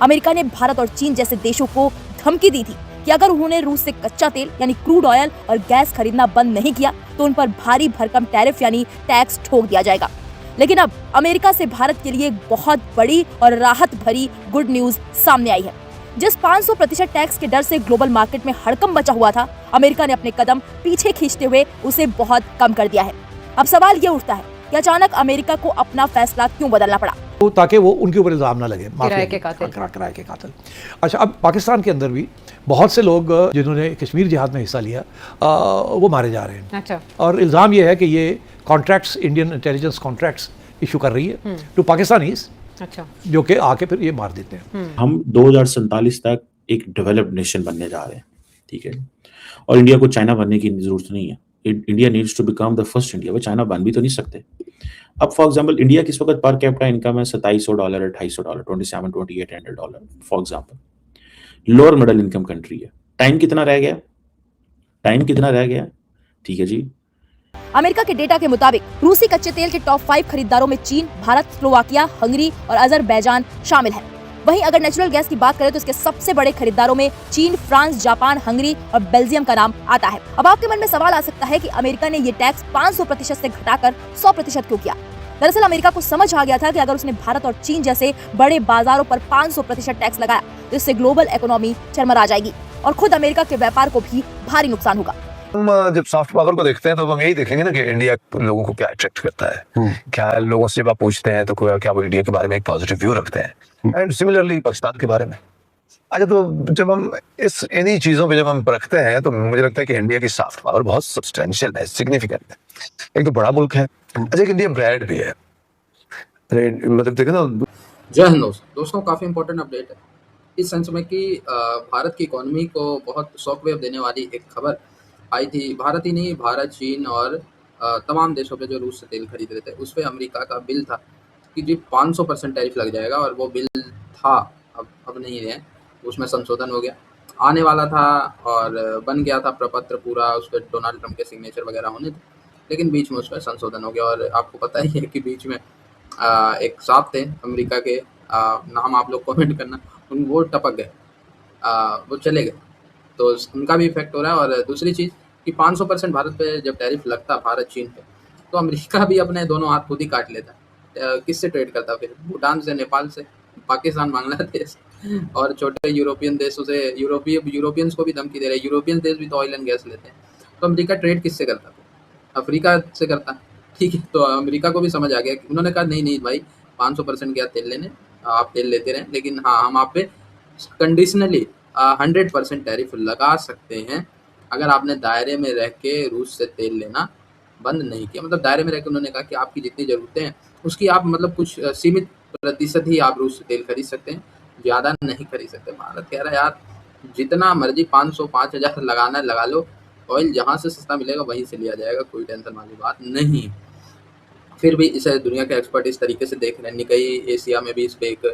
America ने भारत और चीन जैसे देशों को धमकी दी थी कि अगर उन्होंने रूस से कच्चा तेल यानी क्रूड ऑयल और गैस खरीदना बंद नहीं किया तो उन पर भारी भरकम टैरिफ यानी टैक्स ठोक दिया जाएगा। लेकिन अब अमेरिका से भारत के लिए एक बहुत बड़ी और राहत भरी गुड न्यूज सामने आई है। जिस 500% टैक्स के डर से ग्लोबल मार्केट में हड़कंप मचा हुआ था, अमेरिका ने अपने कदम पीछे खींचते हुए उसे बहुत कम कर दिया है। अब सवाल ये उठता है कि अचानक अमेरिका को अपना फैसला क्यों बदलना पड़ा, ताकि वो उनके ऊपर इल्जाम ना लगे किराए के कातिल। किराए के कातिल। अच्छा, अब पाकिस्तान के अंदर भी बहुत से लोग जिन्होंने कश्मीर जिहाद में हिस्सा लिया वो मारे जा रहे हैं। अच्छा। और इल्ज़ाम ये है कि ये contracts, Indian intelligence contracts issue कर रही है टू पाकिस्तानीज, अच्छा, जो कि आके फिर ये मार देते हैं। हम 2047 तक एक डेवलप्ड नेशन बनने जा रहे हैं, ठीक है, और इंडिया को चाइना बनने की जरूरत नहीं है। India needs to become the first India. वो चाइना बन भी तो नहीं सकते। अब फॉर एग्जांपल इंडिया किस वक्त पर कैपिटा इनकम है $2700, $2800, $2700-2800 for example. Lower middle income country है। टाइम कितना रह गया? ठीक है जी। अमेरिका के डेटा के मुताबिक रूसी कच्चे तेल के टॉप 5 खरीदारों में चीन, भारत, स्लोवाकिया, हंगरी और अजरबैजान शामिल है। वहीं अगर नेचुरल गैस की बात करें तो इसके सबसे बड़े खरीदारों में चीन, फ्रांस, जापान, हंगरी और बेल्जियम का नाम आता है। अब आपके मन में सवाल आ सकता है कि अमेरिका ने ये टैक्स 500% से घटाकर 100% क्यों किया। दरअसल अमेरिका को समझ आ गया था कि अगर उसने भारत और चीन जैसे बड़े बाजारों पर 500% टैक्स लगाया तो इससे ग्लोबल इकोनॉमी चरमरा जाएगी और खुद अमेरिका के व्यापार को भी भारी नुकसान होगा। हम जब सॉफ्ट पावर को देखते हैं तो हम यही देखेंगे ना कि इंडिया लोगों को क्या अट्रैक्ट करता है। क्या लोगों से जब आप पूछते हैं तो क्या वो इंडिया के बारे में एक पॉजिटिव व्यू रखते हैं, एंड सिमिलरली पाकिस्तान के बारे में। अच्छा, तो जब हम इन्हीं चीजों पे जब हम परखते हैं तो मुझे लगता है कि इंडिया की सॉफ्ट पावर बहुत सब्सटेंशियल है, सिग्निफिकेंट है। एक तो बड़ा मुल्क है, अच्छा, एक इंडिया ब्रांड भी है। मतलब देखे ना। जय हिंद दोस्तों, काफ़ी इंपॉर्टेंट अपडेट है इस सेंस में कि भारत की इकोनॉमी को बहुत शॉकवेव देने वाली एक खबर आई थी। भारत ही नहीं, भारत, चीन और तमाम देशों पे जो रूस से तेल खरीद रहे थे उस पर अमेरिका का बिल था कि जी 500% टैरिफ लग जाएगा। और वो बिल था, अब नहीं है, उसमें संशोधन हो गया, आने वाला था और बन गया था प्रपत्र पूरा, उस पर डोनाल्ड ट्रंप के सिग्नेचर वगैरह होने थे, लेकिन बीच में उसमें संशोधन हो गया। और आपको पता ही है कि बीच में एक साहब थे अमेरिका के, नाम आप लोग कमेंट करना, वो टपक गए, वो चले गए, तो उनका भी इफेक्ट हो रहा है। और दूसरी चीज़ कि 500% भारत पे जब टैरिफ लगता भारत चीन पे, तो अमेरिका भी अपने दोनों हाथ खुद ही काट लेता। किससे ट्रेड करता फिर? भूटान से, नेपाल से, पाकिस्तान, बांग्लादेश और छोटे यूरोपियन देशों से। यूरोपियंस को भी धमकी दे रहे हैं। यूरोपियन देश भी तो ऑयल एंड गैस लेते हैं, तो अमेरिका ट्रेड किससे करता फिर? अफ्रीका से करता, ठीक है। तो अमेरिका को भी समझ आ गया कि उन्होंने कहा नहीं भाई, 500% क्या तेल लेने, आप तेल लेते रहें, लेकिन हाँ, हम आप पे कंडीशनली 100% टैरिफ लगा सकते हैं अगर आपने दायरे में रह के रूस से तेल लेना बंद नहीं किया। मतलब दायरे में रह के उन्होंने कहा कि आपकी जितनी ज़रूरतें हैं उसकी आप मतलब कुछ सीमित प्रतिशत ही आप रूस से तेल खरीद सकते हैं, ज़्यादा नहीं खरीद सकते। भारत कह रहा है यार जितना मर्जी 500 5,000 लगाना है लगा लो, ऑयल जहाँ से सस्ता मिलेगा वहीं से लिया जाएगा, कोई टेंशन वाली बात नहीं। फिर भी इसे दुनिया के एक्सपर्ट इस तरीके से देख रहे हैं। निकाई एशिया में भी इस पर एक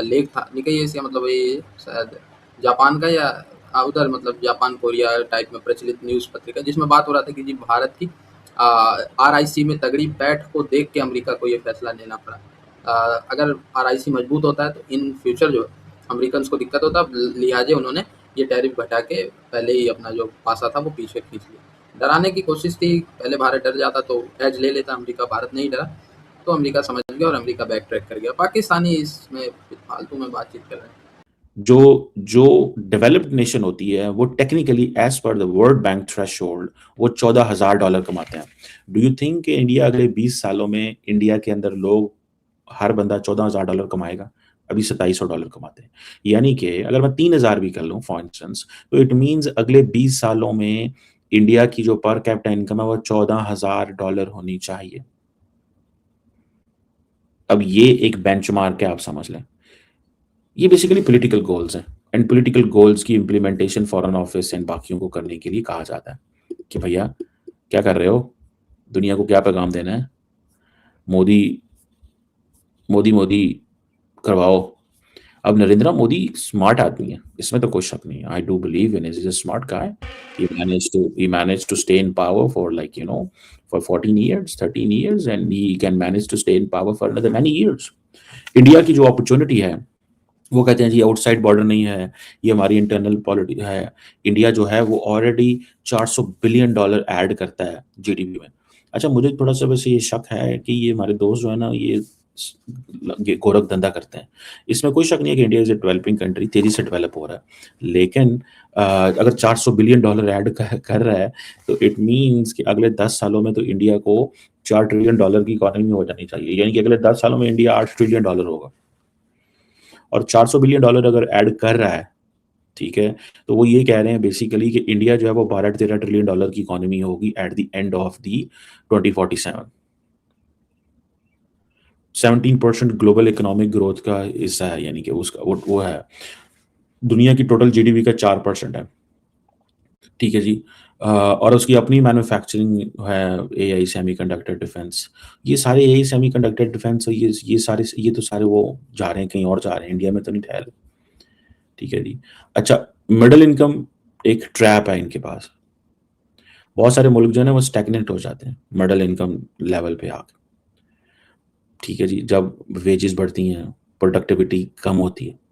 लेख था। निकाई एशिया मतलब ये शायद जापान का या उधर मतलब जापान कोरिया टाइप में प्रचलित न्यूज़ पत्रिका, जिसमें बात हो रहा था कि जी भारत की RIC में तगड़ी पैठ को देख के अमेरिका को ये फैसला लेना पड़ा। अगर RIC मजबूत होता है तो इन फ्यूचर जो अमेरिकन को दिक्कत होता, लिहाजे उन्होंने ये टैरिफ घटा के पहले ही अपना जो पासा था वो पीछे खींच लिया। डराने की कोशिश थी, पहले भारत डर जाता तो एज ले लेता अमेरिका, भारत नहीं डरा तो अमेरिका समझ गया और अमेरिका बैक ट्रैक कर गया। पाकिस्तानी इसमें फालतू में बातचीत कर रहे हैं। जो डेवलप्ड नेशन होती है वो technically as per the world bank threshold वो $14,000 कमाते हैं। डू यू थिंक कि इंडिया अगले 20 सालों में इंडिया के अंदर लोग हर बंदा $14,000 कमाएगा? अभी $2,700 कमाते हैं। यानी कि अगर मैं 3,000 भी कर लूँ फॉर इंस्टेंस, तो इट मीन्स अगले 20 सालों में इंडिया की जो पर कैपिटा इनकम है वो $14,000 होनी चाहिए। अब ये एक बेंचमार्क है, आप समझ लें। ये बेसिकली पॉलिटिकल गोल्स हैं, एंड पॉलिटिकल गोल्स की इम्प्लीमेंटेशन फॉरेन ऑफिस एंड बाकियों को करने के लिए कहा जाता है कि भैया क्या कर रहे हो, दुनिया को क्या पैगाम देना है, मोदी करवाओ। अब नरेंद्र मोदी स्मार्ट आदमी है, इसमें तो कोई शक नहीं है। I do believe in is a smart guy. he managed to stay in power for for 14 years 13 years and he can manage to stay in power for another many years. India की जो opportunity है वो कहते हैं जी outside border नहीं है, ये हमारी इंटरनल पॉलिटी है। इंडिया जो है वो ऑलरेडी $400 बिलियन ऐड करता है जीडीपी में। अच्छा, मुझे थोड़ा सा वैसे ये शक है कि ये हमारे दोस्त जो है ना ये गोरख धंधा करते हैं। इसमें कोई शक नहीं है कि India is a developing country, तेजी से डेवलप हो रहा है, लेकिन अगर $400 बिलियन ऐड कर रहा है तो इट मीन्स कि अगले 10 सालों में तो इंडिया को $4 ट्रिलियन की इकोनॉमी हो जानी चाहिए, यानी कि अगले 10 सालों में इंडिया $8 ट्रिलियन होगा। और $400 बिलियन अगर ऐड कर रहा है, ठीक है, तो वो ये कह रहे हैं बेसिकली कि इंडिया जो है वो $12-13 ट्रिलियन की इकोनॉमी होगी at the end of the 2047। 17% global economic growth का हिस्सा है, यानी कि उसका वो है, दुनिया की टोटल जीडीपी का 4% है, ठीक है जी। और उसकी अपनी मैन्युफैक्चरिंग है, एआई सेमीकंडक्टर डिफेंस, ये सारे एआई सेमीकंडक्टर डिफेंस, ये तो सारे वो जा रहे हैं कहीं और जा रहे हैं, इंडिया में तो नहीं ठहरे, ठीक है जी। अच्छा, मिडिल इनकम एक ट्रैप है इनके पास। बहुत सारे मुल्क जो है ना वो स्टैग्नेंट हो जाते हैं मिडिल इनकम लेवल पे आके, ठीक है जी, जब वेजेस बढ़ती हैं, प्रोडक्टिविटी कम होती है।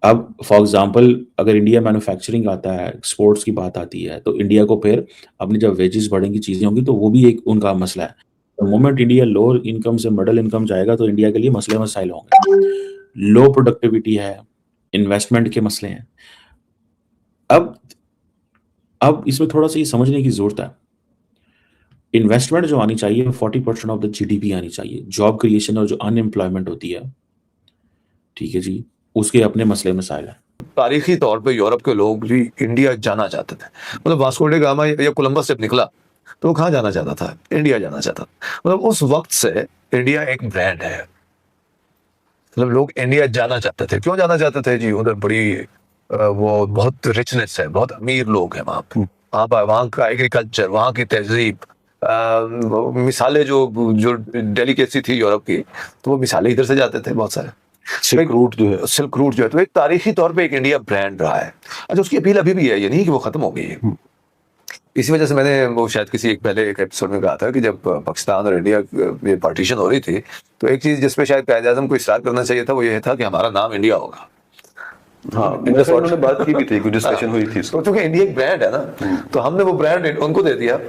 अब फॉर एग्जांपल अगर इंडिया मैन्युफैक्चरिंग आता है, एक्सपोर्ट्स की बात आती है, तो इंडिया को फिर अपनी जब वेजेस बढ़ेंगी, चीज़ें होंगी, तो वो भी एक उनका मसला है। The moment India lower income से मिडिल इनकम जाएगा तो इंडिया के लिए मसले मसाइल होंगे। लो प्रोडक्टिविटी है, इन्वेस्टमेंट के मसले हैं। अब इसमें थोड़ा सा ये समझने की ज़रूरत है, इन्वेस्टमेंट जो आनी चाहिए 40% ऑफ द जीडीपी आनी चाहिए। जॉब क्रिएशन और जो अनएम्प्लॉयमेंट होती है, ठीक है जी, उसके अपने मसले मसाइल हैं। तारीखी तौर पे यूरोप के लोग भी इंडिया जाना चाहते थे। मतलब वास्को डे गामा या कोलंबस जब निकला तो वो कहाँ जाना चाहता था? इंडिया जाना चाहता था। मतलब उस वक्त से इंडिया एक ब्रांड है। मतलब लोग इंडिया जाना चाहते थे। क्यों जाना चाहते थे जी? उधर बड़ी वो बहुत रिचनेस है, बहुत अमीर लोग हैं वहाँ पे। वहाँ का एग्रीकल्चर, वहाँ की तहजीब, मिसालें जो डेलिकेसी थी यूरोप की, तो वो मिसालें इधर से जाते थे बहुत सारे। सिल्क रूट जो है तो एक तारीखी तौर पे एक इंडिया ब्रांड रहा है। अच्छा, उसकी अपील अभी भी है, ये नहीं कि वो खत्म हो गई है। इसी वजह से मैंने वो शायद किसी एक पहले एक एपिसोड में कहा था कि जब पाकिस्तान और इंडिया ये पार्टीशन हो रही थी तो एक चीज जिसपे शायद कायद आज़म को इसरार करना चाहिए था वो ये था कि हमारा नाम इंडिया होगा। हाँ, उन्होंने बात की भी थी, कुछ डिस्कशन हुई थी। तो क्योंकि इंडिया एक ब्रांड है ना, तो हमने वो ब्रांड उनको दे दिया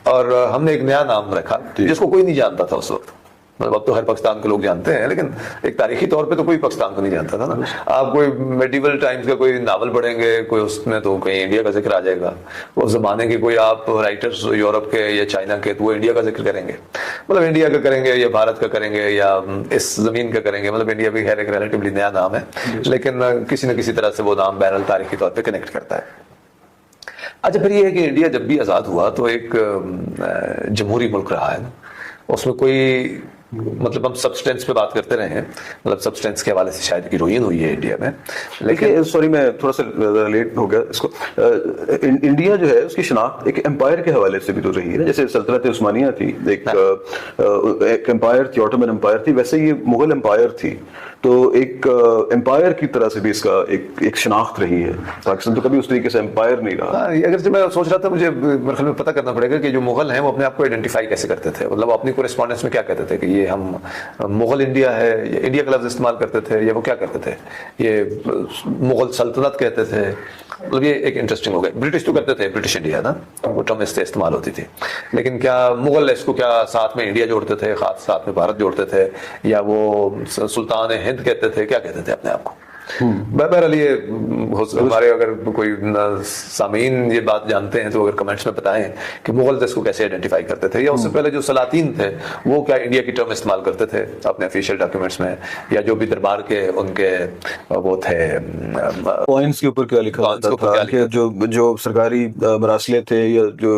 और हमने एक नया नाम रखा जिसको कोई नहीं जानता था उस वक्त। मतलब अब तो हर पाकिस्तान के लोग जानते हैं, लेकिन एक तारीखी तौर पे तो कोई पाकिस्तान को नहीं जानता था ना। आप कोई मेडिवल टाइम्स का कोई नावल पढ़ेंगे, कोई उसमें तो कहीं इंडिया का जिक्र आ जाएगा। उस जमाने के कोई आप राइटर्स यूरोप के या चाइना के, तो वो इंडिया का जिक्र करेंगे। मतलब इंडिया का करेंगे या भारत का करेंगे या इस जमीन का करेंगे। मतलब इंडिया भी खैर एक रिलेटिवली नया नाम है, लेकिन किसी न किसी तरह से वो नाम बहरहाल तारीखी तौर पर कनेक्ट करता है। अच्छा, फिर ये है कि इंडिया जब भी आज़ाद हुआ तो एक जमहूरी मुल्क रहा है, उसमें कोई मतलब हम सब्सटेंस पे बात करते रहे हैं, मतलब सब्सटेंस के हवाले से शायद हीरोइन हुई है इंडिया में। लेकिन सॉरी मैं थोड़ा सा लेट हो गया इसको। इंडिया जो है उसकी शनाख्त एक एम्पायर के हवाले से भी तो रही है ना, जैसे सल्तनत उस्मानिया थी, एक एम्पायर थी, ऑटोमन एम्पायर थी, वैसे ये मुगल एम्पायर थी। तो एक एम्पायर की तरह से भी इसका एक शनाख्त रही है। पाकिस्तान तो कभी उस तरीके से एम्पायर नहीं रहा। अगर से मैं सोच रहा था, मुझे मेरे ख्याल में पता करना पड़ेगा कि जो मुगल हैं वो अपने आप को आइडेंटिफाई कैसे करते थे। मतलब अपनी कोरेस्पॉन्डेंस में क्या कहते थे कि ये हम मुगल इंडिया है, ये इंडिया का लफ्ज इस्तेमाल करते थे, या वो क्या करते थे, ये मुगल सल्तनत कहते थे। मतलब ये एक इंटरेस्टिंग हो गया। ब्रिटिश तो करते थे ब्रिटिश इंडिया ना, वो टर्म इससे इस्तेमाल होती थी, लेकिन क्या मुगल इसको क्या साथ में इंडिया जोड़ते थे, खास साथ में भारत जोड़ते थे, या वो सुल्तान हिंद कहते थे, क्या कहते थे अपने आप को? बहरहाल ये हमारे अगर कोई सामीन ये बात जानते हैं तो अगर कमेंट्स में बताएं कि मुगल इसको कैसे आइडेंटिफाई करते थे, या उससे पहले जो सलातीन थे वो क्या इंडिया की टर्म इस्तेमाल करते थे अपने ऑफिशियल डॉक्यूमेंट्स में, या जो भी दरबार के उनके वो थे पॉइंट्स के ऊपर क्या लिखा था कि जो सरकारी मरासले थे या जो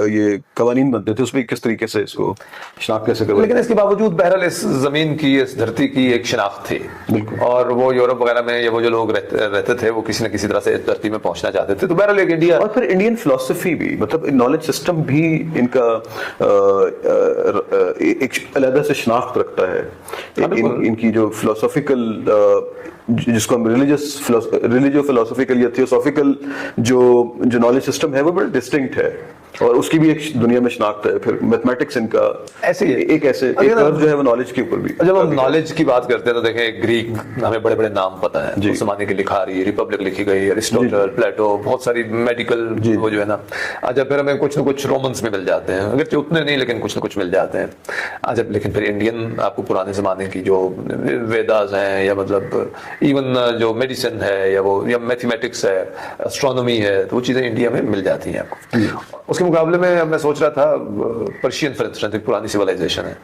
ये कवानीन बनते थे उसमें किस तरीके से इसको शनाख्त कैसे करवाई। लेकिन इसके बावजूद बहरहाल इस जमीन की, इस धरती की एक शनाख्त थी, और वो यूरोप वगैरह में ये वो जो लोग रहते थे वो किसी न किसी तरह से इस धरती में पहुंचना चाहते थे। तो बहरहाल एक इंडिया, और फिर इंडियन फिलॉसफी भी, मतलब नॉलेज सिस्टम भी इनका एक अलग से शनाख्त रखता है। इनकी जो फिलोसॉफिकल, जिसको हम रिलीजियो फिलोसॉफिकल या थियोसॉफिकल जो नॉलेज सिस्टम है वो बड़ा डिस्टिंक्ट है। और उसकी भी एक दुनिया में शनाख्त है। फिर मैथमेटिक्स इनका ऐसे ही है। एक कर्व जो है वो नॉलेज के ऊपर भी। जब हम नॉलेज की बात करते हैं तो देखें, ग्रीक हमें बड़े बड़े नाम पता है, उस जमाने की लिखारी, रिपब्लिक लिखी गई, अरिस्टोटल, प्लेटो, बहुत सारी मेडिकल वो जो है ना। अच्छा, फिर हमें कुछ ना कुछ रोमन्स में मिल जाते हैं, अगर उतने नहीं लेकिन कुछ ना कुछ मिल जाते हैं। अच्छा, लेकिन फिर इंडियन आपको पुराने जमाने की जो वेदास हैं, या मतलब इवन जो मेडिसिन है, या मैथमेटिक्स है, एस्ट्रोनॉमी है, तो वो चीजें इंडिया में मिल जाती हैं आपको। उसके मुकाबले में मैं सोच रहा था पर्शियन फॉर इंस्टेंस, एक पुरानी सिविलाइजेशन है,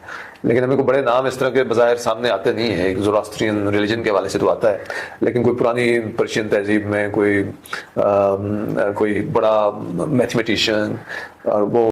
लेकिन हमें कोई बड़े नाम इस तरह के बज़ाहिर सामने आते नहीं है। एक ज़ोरास्ट्रियन रिलीजन के हवाले से तो आता है, लेकिन कोई पुरानी पर्शियन तहजीब में कोई बड़ा मैथमेटिशियन और वो